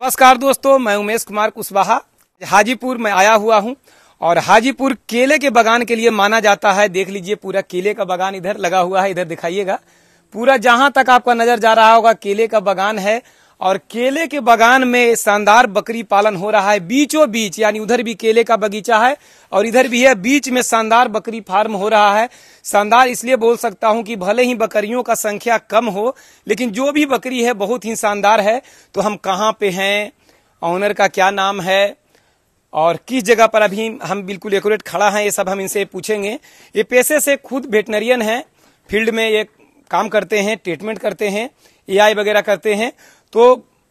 नमस्कार दोस्तों, मैं उमेश कुमार कुशवाहा हाजीपुर में आया हुआ हूं और हाजीपुर केले के बागान के लिए माना जाता है। देख लीजिए, पूरा केले का बागान इधर लगा हुआ है, इधर दिखाइएगा। पूरा जहां तक आपका नजर जा रहा होगा केले का बागान है और केले के बागान में शानदार बकरी पालन हो रहा है। बीचों बीच, यानी उधर भी केले का बगीचा है और इधर भी है, बीच में शानदार बकरी फार्म हो रहा है। शानदार इसलिए बोल सकता हूं कि भले ही बकरियों का संख्या कम हो, लेकिन जो भी बकरी है बहुत ही शानदार है। तो हम कहाँ पे हैं, ऑनर का क्या नाम है और किस जगह पर अभी हम बिल्कुल एक्यूरेट खड़ा है, ये सब हम इनसे पूछेंगे। ये पेशे से खुद वेटनरियन है, फील्ड में ये काम करते हैं, ट्रीटमेंट करते हैं, एआई वगैरह करते हैं। तो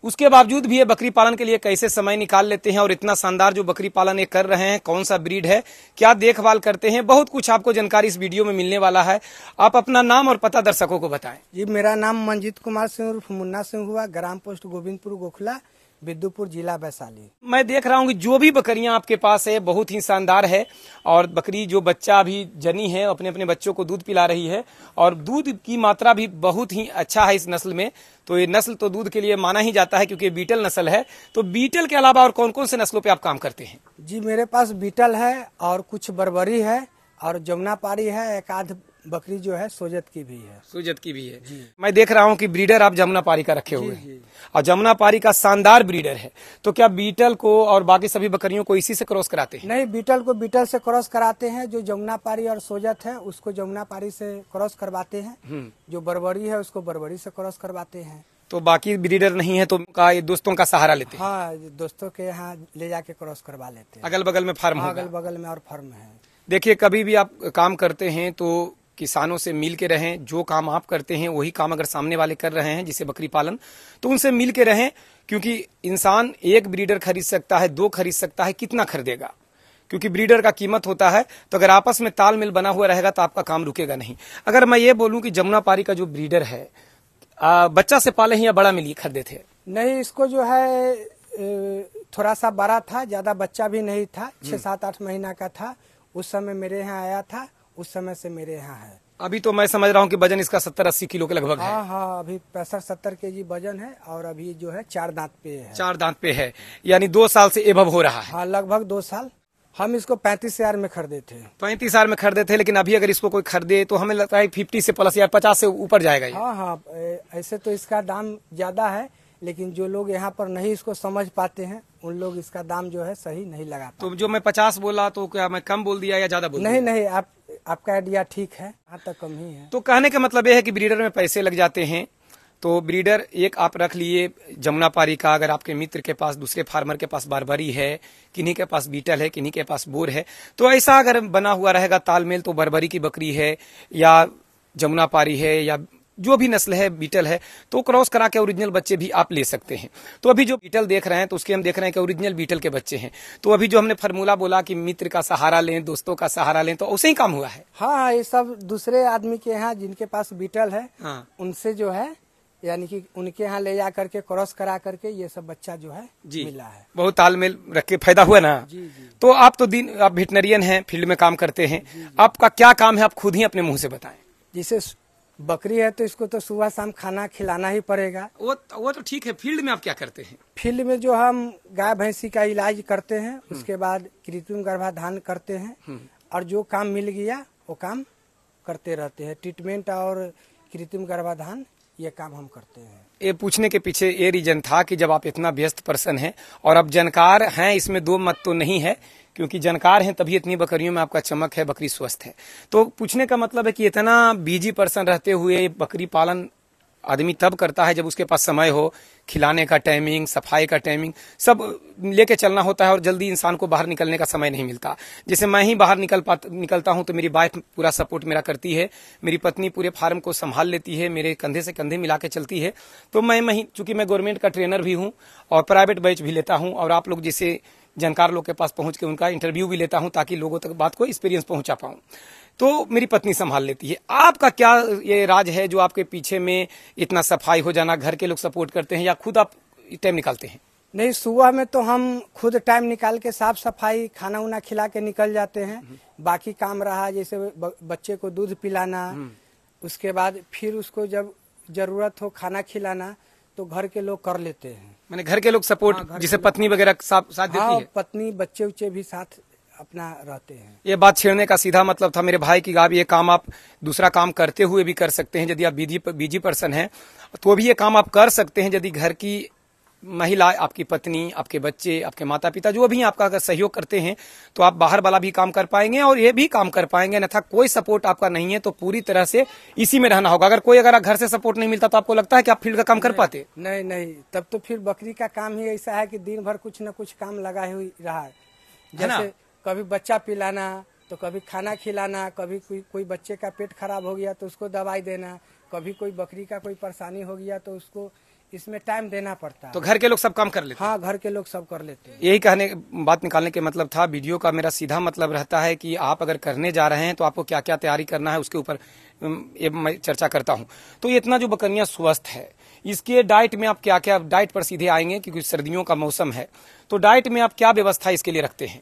उसके बावजूद भी ये बकरी पालन के लिए कैसे समय निकाल लेते हैं और इतना शानदार जो बकरी पालन ये कर रहे हैं, कौन सा ब्रीड है, क्या देखभाल करते हैं, बहुत कुछ आपको जानकारी इस वीडियो में मिलने वाला है। आप अपना नाम और पता दर्शकों को बताएं। जी, मेरा नाम मंजीत कुमार सिंह उर्फ मुन्ना सिंह हुआ, ग्राम पोस्ट गोविंदपुर गोखला, बिद्दुपुर, जिला वैशाली। मैं देख रहा हूँ कि जो भी बकरियां आपके पास है बहुत ही शानदार है और बकरी जो बच्चा अभी जनी है अपने अपने बच्चों को दूध पिला रही है और दूध की मात्रा भी बहुत ही अच्छा है इस नस्ल में। तो ये नस्ल तो दूध के लिए माना ही जाता है क्योंकि बीटल नस्ल है। तो बीटल के अलावा और कौन कौन से नस्लों पे आप काम करते हैं? जी, मेरे पास बीटल है और कुछ बरबरी है और जमुना पारी है, एक आध बकरी जो है सोजत की भी है। सोजत की भी है जी। मैं देख रहा हूँ कि ब्रीडर आप जमुना पारी का रखे हुए हैं और जमुना पारी का शानदार ब्रीडर है। तो क्या बीटल को और बाकी सभी बकरियों को इसी से क्रॉस कराते हैं? नहीं, बीटल को बीटल से क्रॉस कराते हैं। जो जमुना पारी और सोजत है उसको जमुना पारी से क्रॉस करवाते हैं। जो बरबरी है उसको बरबरी से क्रॉस करवाते हैं। तो बाकी ब्रीडर नहीं है तो ये दोस्तों का सहारा लेते हैं? हाँ, दोस्तों के यहाँ ले जाके क्रॉस करवा लेते हैं। अगल बगल में फार्म होगा? अगल बगल में और फार्म है। देखिए, कभी भी आप काम करते हैं तो किसानों से मिल के रहें। जो काम आप करते हैं वही काम अगर सामने वाले कर रहे हैं, जिसे बकरी पालन, तो उनसे मिल के रहें। क्योंकि इंसान एक ब्रीडर खरीद सकता है, दो खरीद सकता है, कितना खरीदेगा? क्योंकि ब्रीडर का कीमत होता है। तो अगर आपस में तालमेल बना हुआ रहेगा तो आपका काम रुकेगा नहीं। अगर मैं ये बोलूं कि जमुना पारी का जो ब्रीडर है बच्चा से पाले ही या बड़ा मिली खरीदे थे? नहीं, इसको जो है थोड़ा सा बड़ा था, ज्यादा बच्चा भी नहीं था, 6-7-8 महीना का था। उस समय मेरे यहाँ आया था, उस समय से मेरे यहाँ है। अभी तो मैं समझ रहा हूँ कि वजन इसका 70-80 किलो के लगभग है। हाँ, अभी 65-70 kg वजन है और अभी जो है 4 दांत पे है। 4 दांत पे है, यानी 2 साल से एभव हो रहा है। हाँ, लगभग 2 साल। हम इसको 35,000 में खरीदे थे। 35,000 में खरीदे थे, लेकिन अभी अगर इसको कोई खरीदे तो हमें लगता है 50 से प्लस या 50 से ऊपर जाएगा ये। हाँ, ऐसे तो इसका दाम ज्यादा है, लेकिन जो लोग यहाँ पर नहीं इसको समझ पाते हैं उन लोग इसका दाम जो है सही नहीं लगा पाते। तो जो मैं 50 बोला तो क्या मैं कम बोल दिया या ज्यादा बोल दिया? नहीं, आपका आइडिया ठीक है, यहाँ तक कम ही है। तो कहने का मतलब यह है कि ब्रीडर में पैसे लग जाते हैं। तो ब्रीडर एक आप रख लिए जमुना पारी का। अगर आपके मित्र के पास, दूसरे फार्मर के पास बरबरी है, किन्हीं के पास बीटल है, किन्हीं के पास बोर है, तो ऐसा अगर बना हुआ रहेगा तालमेल, तो बरबरी की बकरी है या जमुना पारी है या जो भी नस्ल है, बीटल है, तो क्रॉस करा के ओरिजिनल बच्चे भी आप ले सकते हैं। तो अभी जो बीटल देख रहे हैं तो उसके हम देख रहे हैं कि ओरिजिनल बीटल के बच्चे हैं। तो अभी जो हमने फार्मूला बोला कि मित्र का सहारा लें, दोस्तों का सहारा लें, तो उसे ही काम हुआ है। हाँ, ये सब दूसरे आदमी के यहाँ जिनके पास बीटल है, हाँ, उनसे जो है, यानी कि उनके यहाँ ले जा करके क्रॉस करा करके ये सब बच्चा जो है जी मिला है। बहुत तालमेल रख के फायदा हुआ ना। जी। तो आप तो आप वेटनरियन हैं, फील्ड में काम करते हैं। आपका क्या काम है, आप खुद ही अपने मुंह से बताएं। जैसे बकरी है तो इसको तो सुबह शाम खाना खिलाना ही पड़ेगा। वो तो ठीक है। फील्ड में आप क्या करते हैं? फील्ड में जो हम गाय भैंसी का इलाज करते हैं, उसके बाद कृत्रिम गर्भाधान करते हैं और जो काम मिल गया वो काम करते रहते हैं। ट्रीटमेंट और कृत्रिम गर्भाधान ये काम हम करते हैं। ये पूछने के पीछे ये रीजन था कि जब आप इतना व्यस्त पर्सन हैं और अब जानकार हैं, इसमें दो मत तो नहीं है, क्योंकि जानकार हैं तभी इतनी बकरियों में आपका चमक है, बकरी स्वस्थ है। तो पूछने का मतलब है कि इतना बिजी पर्सन रहते हुए बकरी पालन आदमी तब करता है जब उसके पास समय हो, खिलाने का टाइमिंग, सफाई का टाइमिंग सब लेके चलना होता है और जल्दी इंसान को बाहर निकलने का समय नहीं मिलता। जैसे मैं ही बाहर निकलता हूं तो मेरी वाइफ पूरा सपोर्ट मेरा करती है, मेरी पत्नी पूरे फार्म को संभाल लेती है, मेरे कंधे से कंधे मिला के चलती है। तो मैं चूंकि मैं गवर्नमेंट का ट्रेनर भी हूँ और प्राइवेट बैच भी लेता हूँ और आप लोग जैसे जानकार लोग के पास पहुंच के उनका इंटरव्यू भी लेता हूं ताकि लोगों तक बात को एक्सपीरियंस पहुंचा पाऊं। तो मेरी पत्नी संभाल लेती है। आपका क्या ये राज है जो आपके पीछे में इतना सफाई हो जाना, घर के लोग सपोर्ट करते हैं या खुद आप टाइम निकालते हैं? नहीं, सुबह में तो हम खुद टाइम निकाल के साफ सफाई खाना उना खिला के निकल जाते हैं। बाकी काम रहा जैसे बच्चे को दूध पिलाना, उसके बाद फिर उसको जब जरूरत हो खाना खिलाना, तो घर के लोग कर लेते हैं। मैंने घर के लोग सपोर्ट, जिसे पत्नी वगैरह साथ देती हाँ, है। पत्नी बच्चे उच्चे भी साथ अपना रहते हैं। ये बात छेड़ने का सीधा मतलब था मेरे भाई की, आप ये काम आप दूसरा काम करते हुए भी कर सकते हैं। यदि आप बिजी पर्सन हैं तो भी ये काम आप कर सकते हैं। यदि घर की महिला, आपकी पत्नी, आपके बच्चे, आपके माता पिता जो भी आपका अगर सहयोग करते हैं तो आप बाहर वाला भी काम कर पाएंगे और ये भी काम कर पाएंगे। अन्यथा कोई सपोर्ट आपका नहीं है तो पूरी तरह से इसी में रहना होगा। अगर घर से सपोर्ट नहीं मिलता तो आपको लगता है कि आप फील्ड का काम कर पाते? नहीं, तब तो फिर बकरी का काम ही ऐसा है कि दिन भर कुछ न कुछ काम लगा ही रहा है। जैसे कभी बच्चा पिलाना, तो कभी खाना खिलाना, कभी कोई बच्चे का पेट खराब हो गया तो उसको दवाई देना, कभी कोई बकरी का कोई परेशानी हो गया तो उसको इसमें टाइम देना पड़ता है। तो घर के लोग सब काम कर लेते हैं? हाँ, घर के लोग सब कर लेते हैं। यही बात निकालने के मतलब था। वीडियो का मेरा सीधा मतलब रहता है कि आप अगर करने जा रहे हैं तो आपको क्या क्या तैयारी करना है, उसके ऊपर ये मैं चर्चा करता हूं। तो ये इतना जो बकरियां स्वस्थ है, इसके डाइट में आप क्या क्या, डाइट पर सीधे आएंगे क्योंकि सर्दियों का मौसम है, तो डाइट में आप क्या व्यवस्था इसके लिए रखते हैं?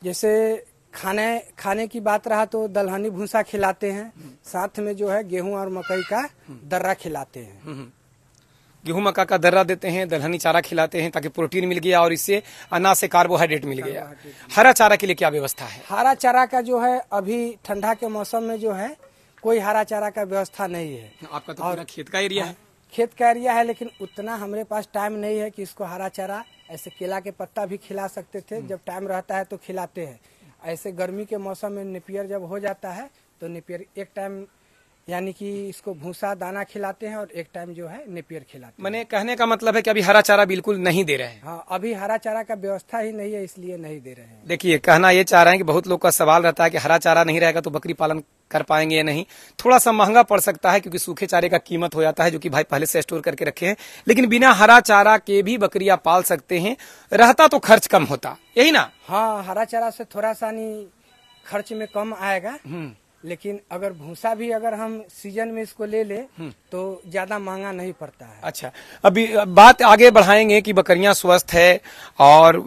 जैसे खाने की बात रहा तो दलहनी भूसा खिलाते हैं, साथ में जो है गेहूं और मकई का दर्रा खिलाते हैं। गेहूं मक्का का दर्रा देते हैं, दलहनी चारा खिलाते हैं ताकि प्रोटीन मिल गया और इससे अनाज से कार्बोहाइड्रेट मिल गया। हरा चारा के लिए क्या व्यवस्था है? हरा चारा का जो है अभी ठंडा के मौसम में जो है कोई हरा चारा का व्यवस्था नहीं है। आपका तो पूरा खेत का एरिया है। खेत का एरिया है, लेकिन उतना हमारे पास टाइम नहीं है कि इसको हरा चारा, ऐसे केला के पत्ता भी खिला सकते थे, जब टाइम रहता है तो खिलाते हैं। ऐसे गर्मी के मौसम में नेपियर जब हो जाता है तो नेपियर एक टाइम यानी कि इसको भूसा दाना खिलाते हैं और एक टाइम जो है नेपियर खिलाते हैं। मैंने कहने का मतलब है कि अभी हरा चारा बिल्कुल नहीं दे रहे हैं। हाँ, अभी हरा चारा का व्यवस्था ही नहीं है, इसलिए नहीं दे रहे हैं। देखिए, कहना ये चाह रहे हैं कि बहुत लोग का सवाल रहता है कि हरा चारा नहीं रहेगा तो बकरी पालन कर पाएंगे या नहीं। थोड़ा सा महंगा पड़ सकता है क्योंकि सूखे चारे का कीमत हो जाता है, जो कि भाई पहले से स्टोर करके रखे हैं। लेकिन बिना हरा चारा के भी बकरियां पाल सकते हैं, रहता तो खर्च कम होता, यही ना? हाँ, हरा चारा से थोड़ा सा नहीं खर्च में कम आएगा, लेकिन अगर भूसा भी अगर हम सीजन में इसको ले ले तो ज्यादा महंगा नहीं पड़ता है। अच्छा, अभी बात आगे बढ़ाएंगे कि बकरियां स्वस्थ है और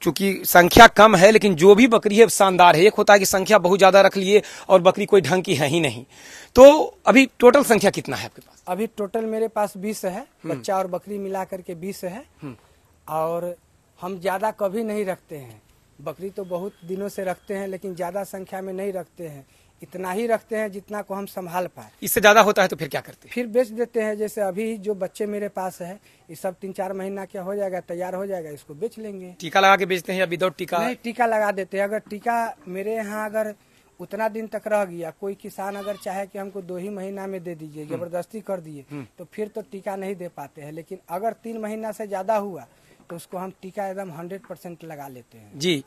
चूंकि संख्या कम है, लेकिन जो भी बकरी है शानदार है। एक होता है कि संख्या बहुत ज्यादा रख लिए और बकरी कोई ढंग की है ही नहीं। तो अभी टोटल संख्या कितना है आपके पास? अभी टोटल मेरे पास 20 है, बच्चा और बकरी मिला करके 20 है। और हम ज्यादा कभी नहीं रखते हैं, बकरी तो बहुत दिनों से रखते हैं लेकिन ज्यादा संख्या में नहीं रखते हैं, इतना ही रखते हैं जितना को हम संभाल पाए। इससे ज्यादा होता है तो फिर क्या करते हैं? फिर बेच देते हैं। जैसे अभी जो बच्चे मेरे पास है ये सब 3-4 महीना क्या हो जाएगा, तैयार हो जाएगा, इसको बेच लेंगे। टीका लगा के बेचते हैं या विदाउट टीका? नहीं, टीका लगा देते हैं। अगर टीका मेरे यहाँ अगर उतना दिन तक रह गया, कोई किसान अगर चाहे कि हमको 2 ही महीना में दे दीजिए, जबरदस्ती कर दिए, तो फिर तो टीका नहीं दे पाते हैं। लेकिन अगर 3 महीना से ज्यादा हुआ तो उसको हम टीका एकदम 100% लगा लेते हैं। जी,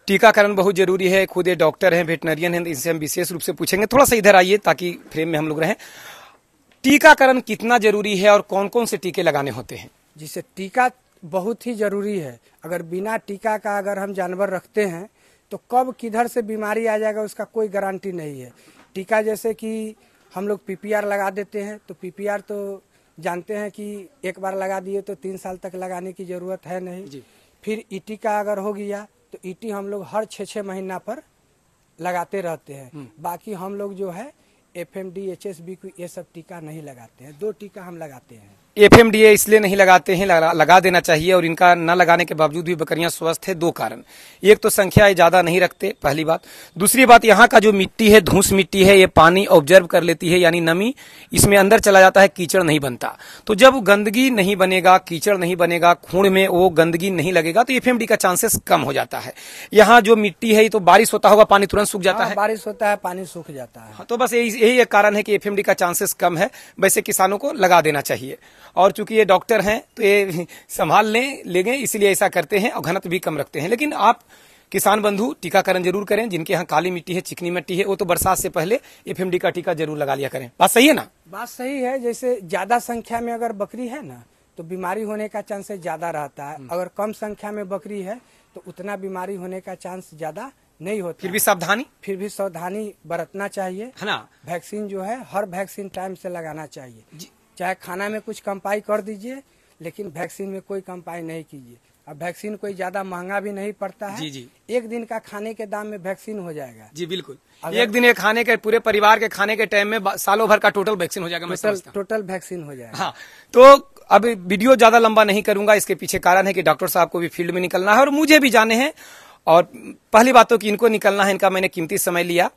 टीकाकरण बहुत जरूरी है। खुद ये डॉक्टर हैं, वेटनरियन हैं, इनसे हम विशेष रूप से पूछेंगे। थोड़ा सा इधर आइए ताकि फ्रेम में हम लोग रहें। टीकाकरण कितना जरूरी है और कौन कौन से टीके लगाने होते हैं? जिससे टीका बहुत ही जरूरी है। अगर बिना टीका का अगर हम जानवर रखते हैं तो कब किधर से बीमारी आ जाएगा उसका कोई गारंटी नहीं है। टीका जैसे कि हम लोग पीपीआर लगा देते हैं, तो पीपीआर तो जानते हैं कि एक बार लगा दिए तो 3 साल तक लगाने की जरूरत है नहीं जी। फिर ईटी का अगर हो गया तो ईटी हम लोग हर 6-6 महीना पर लगाते रहते हैं। बाकी हम लोग जो है FMD, HSV ये सब टीका नहीं लगाते हैं। 2 टीका हम लगाते हैं। FMDA इसलिए नहीं लगाते हैं, लगा देना चाहिए, और इनका न लगाने के बावजूद भी बकरियां स्वस्थ है। 2 कारण, एक तो संख्या ज्यादा नहीं रखते, पहली बात। दूसरी बात, यहाँ का जो मिट्टी है धूस मिट्टी है, ये पानी ऑब्जर्व कर लेती है, यानी नमी इसमें अंदर चला जाता है, कीचड़ नहीं बनता। तो जब गंदगी नहीं बनेगा, कीचड़ नहीं बनेगा, खून में वो गंदगी नहीं लगेगा तो FMD का चांसेस कम हो जाता है। यहाँ जो मिट्टी है तो बारिश होता होगा, पानी तुरंत सूख जाता है। बारिश होता है, पानी सूख जाता है। तो बस यही एक कारण है कि FMD का चांसेस कम है। वैसे किसानों को लगा देना चाहिए, और चूंकि ये डॉक्टर हैं तो ये संभाल लेंगे, इसलिए ऐसा करते हैं और घनत्व भी कम रखते हैं। लेकिन आप किसान बंधु टीकाकरण जरूर करें। जिनके यहाँ काली मिट्टी है, चिकनी मिट्टी है, वो तो बरसात से पहले FMD का टीका जरूर लगा लिया करें। बात सही है ना? बात सही है। जैसे ज्यादा संख्या में अगर बकरी है ना तो बीमारी होने का चांसेस ज्यादा रहता है। अगर कम संख्या में बकरी है तो उतना बीमारी होने का चांस ज्यादा नहीं होता। फिर भी सावधानी बरतना चाहिए, है ना? वैक्सीन जो है हर वैक्सीन टाइम से लगाना चाहिए। चाहे खाना में कुछ कंपाई कर दीजिए, लेकिन वैक्सीन में कोई कंपाई नहीं कीजिए। अब वैक्सीन कोई ज्यादा महंगा भी नहीं पड़ता है। जी। 1 दिन का खाने के दाम में वैक्सीन हो जाएगा। जी बिल्कुल, 1 दिन खाने के, पूरे परिवार के खाने के टाइम में सालों भर का टोटल वैक्सीन हो जाएगा। टोटल वैक्सीन हो जाएगा। हाँ, तो अब वीडियो ज्यादा लंबा नहीं करूंगा, इसके पीछे कारण है कि डॉक्टर साहब को भी फील्ड में निकलना है और मुझे भी जाने हैं, और पहली बात तो कि इनको निकलना है, इनका मैंने कीमती समय लिया।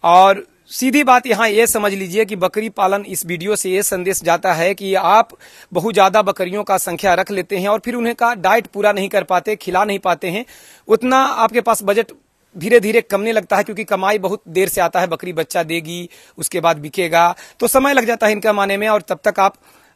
और सीधी बात यहाँ ये समझ लीजिए कि बकरी पालन, इस वीडियो से ये संदेश जाता है कि आप बहुत ज्यादा बकरियों का संख्या रख लेते हैं और फिर उन्हें का डाइट पूरा नहीं कर पाते, खिला नहीं पाते हैं, उतना आपके पास बजट धीरे धीरे कमने लगता है, क्योंकि कमाई बहुत देर से आता है, बकरी बच्चा देगी, उसके बाद बिकेगा, तो समय लग जाता है इनका माने में, और तब तक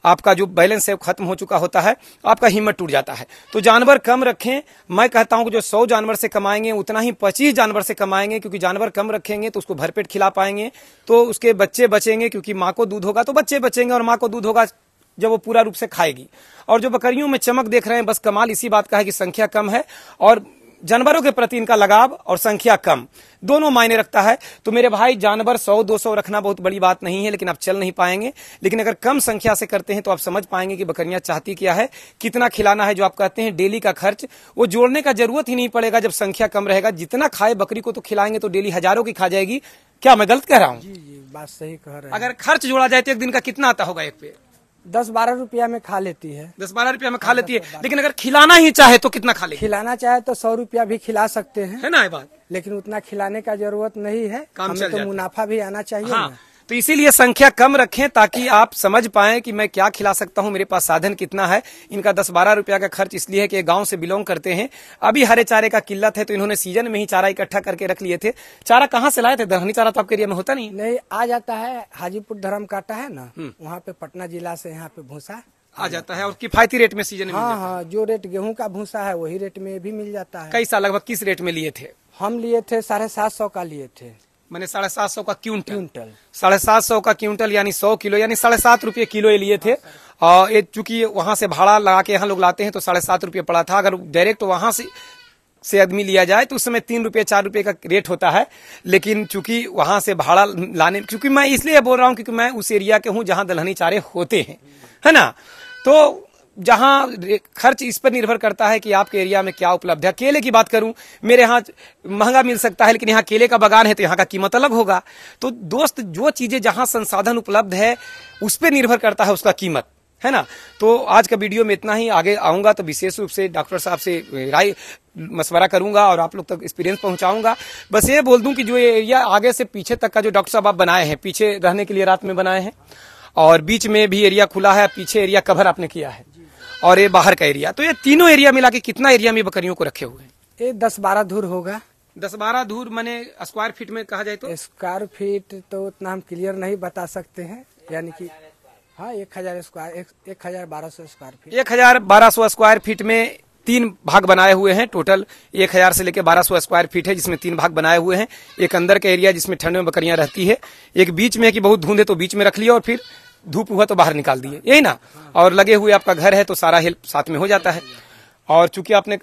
आपका जो बैलेंस है वो खत्म हो चुका होता है, आपका हिम्मत टूट जाता है। तो जानवर कम रखें। मैं कहता हूं कि जो 100 जानवर से कमाएंगे उतना ही 25 जानवर से कमाएंगे, क्योंकि जानवर कम रखेंगे तो उसको भरपेट खिला पाएंगे, तो उसके बच्चे बचेंगे, क्योंकि माँ को दूध होगा तो बच्चे बचेंगे, और माँ को दूध होगा जब वो पूरा रूप से खाएगी। और जो बकरियों में चमक देख रहे हैं, बस कमाल इसी बात का है कि संख्या कम है और जानवरों के प्रति इनका लगाव और संख्या कम, दोनों मायने रखता है। तो मेरे भाई, जानवर 100-200 रखना बहुत बड़ी बात नहीं है, लेकिन आप चल नहीं पाएंगे। लेकिन अगर कम संख्या से करते हैं तो आप समझ पाएंगे कि बकरियां चाहती क्या है, कितना खिलाना है। जो आप कहते हैं डेली का खर्च, वो जोड़ने का जरूरत ही नहीं पड़ेगा जब संख्या कम रहेगा। जितना खाए बकरी को तो खिलाएंगे तो डेली हजारों की खा जाएगी। क्या मैं गलत कह रहा हूँ? जी, बात सही कह रहे हैं। अगर खर्च जोड़ा जाए तो एक दिन का कितना आता होगा? एक पे 10-12 रुपया में खा लेती है। 10-12 रुपया में खा लेती है, लेकिन अगर खिलाना ही चाहे तो कितना खा लेगी? खिलाना चाहे तो 100 रुपया भी खिला सकते हैं, है ना ये बात? लेकिन उतना खिलाने का जरूरत नहीं है, काम हमें चल तो जाता है। मुनाफा भी आना चाहिए हाँ, ना। तो इसीलिए संख्या कम रखें ताकि आप समझ पाएं कि मैं क्या खिला सकता हूं, मेरे पास साधन कितना है। इनका 10-12 रुपया का खर्च इसलिए है कि गांव से बिलोंग करते हैं, अभी हरे चारे का किल्लत है, तो इन्होंने सीजन में ही चारा इकट्ठा करके रख लिए थे। चारा कहाँ से लाए थे? दलहनी चारा तो आपके एरिया में होता नहीं? नहीं, आ जाता है, हाजीपुर धर्म काटा है ना, वहाँ पे पटना जिला से यहाँ पे भूसा आ जाता है और किफायती रेट में सीजन में मिल हाँ जाता है। हाँ, जो रेट गेहूं का भूसा है वही रेट में भी मिल जाता है। कई साल लगभग किस रेट में लिए थे? हम लिए थे 750 का लिए थे। मैंने 750 का क्विंटल, 750 का क्विंटल यानी 100 किलो, यानी 7.5 रुपये किलो ये लिए थे। और ये चूंकि वहां से भाड़ा लगा के यहाँ लोग लाते हैं तो 7.5 रुपये पड़ा था। अगर डायरेक्ट वहां से आदमी लिया जाए तो उस समय 3 रुपये 4 रुपये का रेट होता है। लेकिन चूंकि वहां से भाड़ा लाने, क्योंकि मैं इसलिए बोल रहा हूँ क्योंकि मैं उस एरिया के हूँ जहाँ दलहनी चारे होते हैं, है ना। तो जहां खर्च इस पर निर्भर करता है कि आपके एरिया में क्या उपलब्ध है। केले की बात करूं, मेरे यहाँ महंगा मिल सकता है, लेकिन यहाँ केले का बागान है तो यहाँ का कीमत अलग होगा। तो दोस्त, जो चीजें जहां संसाधन उपलब्ध है उस पर निर्भर करता है उसका कीमत, है ना। तो आज का वीडियो में इतना ही। आगे आऊंगा तो विशेष रूप से डॉक्टर साहब से राय मशवरा करूंगा और आप लोग तक एक्सपीरियंस पहुंचाऊंगा। बस ये बोल दूं कि जो एरिया आगे से पीछे तक का जो डॉक्टर साहब आप बनाए हैं, पीछे रहने के लिए रात में बनाए हैं और बीच में भी एरिया खुला है, पीछे एरिया कवर आपने किया है और ये बाहर का एरिया, तो ये तीनों एरिया मिला के कितना एरिया में बकरियों को रखे हुए हैं? ये 10-12 धूर होगा। 10-12 धूर माने स्क्वायर फीट में कहा जाए तो? स्क्वायर फीट तो उतना हम क्लियर नहीं बता सकते हैं, यानी कि हाँ 1012 स्क्वायर फीट। 1200 स्क्वायर फीट में 3 भाग बनाए हुए हैं। टोटल 1000 से लेकर 1200 स्क्वायर फीट है, जिसमें 3 भाग बनाए हुए हैं। एक अंदर का एरिया जिसमें ठंड में बकरियां रहती है, एक बीच में है कि बहुत धुंध है तो बीच में रख लिया और फिर धूप हुआ तो बाहर निकाल दिए, यही ना। और लगे हुए आपका घर है तो सारा हेल्प साथ में हो जाता है। और चूंकि आपने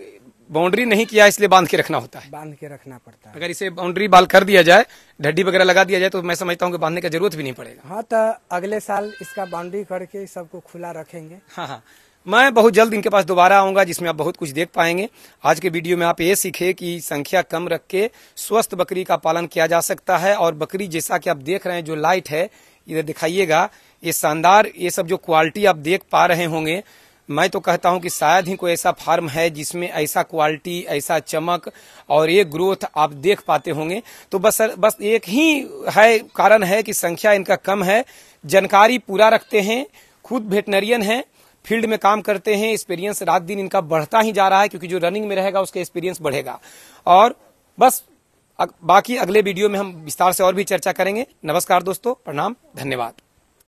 बाउंड्री नहीं किया इसलिए बांध के रखना होता है, बांध के रखना पड़ता है। अगर इसे बाउंड्री बाल कर दिया जाए, ढड्डी वगैरह लगा दिया जाए तो मैं समझता हूँ कि बांधने की जरूरत भी नहीं पड़ेगा। हाँ, तो अगले साल इसका बाउंड्री करके सबको खुला रखेंगे। हाँ, मैं बहुत जल्द इनके पास दोबारा आऊंगा जिसमें आप बहुत कुछ देख पाएंगे। आज के वीडियो में आप ये सीखे कि संख्या कम रख के स्वस्थ बकरी का पालन किया जा सकता है। और बकरी जैसा कि आप देख रहे हैं, जो लाइट है इधर दिखाइएगा, ये शानदार, ये सब जो क्वालिटी आप देख पा रहे होंगे, मैं तो कहता हूं कि शायद ही कोई ऐसा फार्म है जिसमें ऐसा क्वालिटी, ऐसा चमक और ये ग्रोथ आप देख पाते होंगे। तो बस एक ही है कारण है कि संख्या इनका कम है। जानकारी पूरा रखते हैं, खुद वेटनरियन है, फील्ड में काम करते हैं, एक्सपीरियंस रात दिन इनका बढ़ता ही जा रहा है, क्योंकि जो रनिंग में रहेगा उसका एक्सपीरियंस बढ़ेगा। और बस बाकी अगले वीडियो में हम विस्तार से और भी चर्चा करेंगे। नमस्कार दोस्तों, प्रणाम, धन्यवाद।